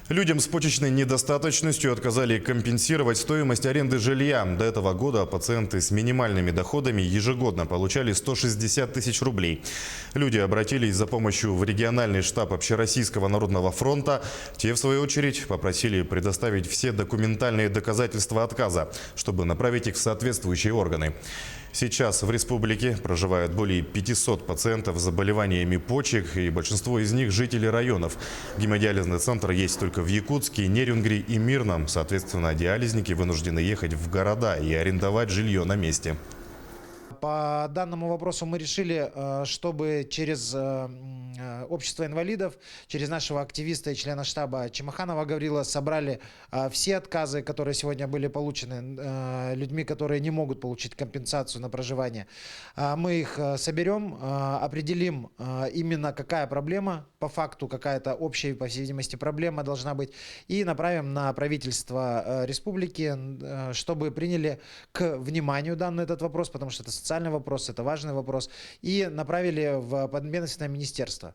Людям с почечной недостаточностью отказали компенсировать стоимость аренды жилья. До этого года пациенты с минимальными доходами ежегодно получали 160 тысяч рублей. Люди обратились за помощью в региональный штаб Общероссийского народного фронта. Те, в свою очередь, попросили предоставить все документальные доказательства отказа, чтобы направить их в соответствующие органы. Сейчас в республике проживают более 500 пациентов с заболеваниями почек, и большинство из них жители районов. Гемодиализный центр есть только в Якутске, Нерюнгри и Мирном. Соответственно, диализники вынуждены ехать в города и арендовать жилье на месте. По данному вопросу мы решили, чтобы через общество инвалидов, через нашего активиста и члена штаба Чемаханова Гаврила собрали все отказы, которые сегодня были получены людьми, которые не могут получить компенсацию на проживание. Мы их соберем, определим именно какая проблема, по факту какая-то общая, по всей видимости, проблема должна быть, и направим на правительство республики, чтобы приняли к вниманию данный этот вопрос, потому что это социальный вопрос, это важный вопрос, и направили в подведомственное министерство.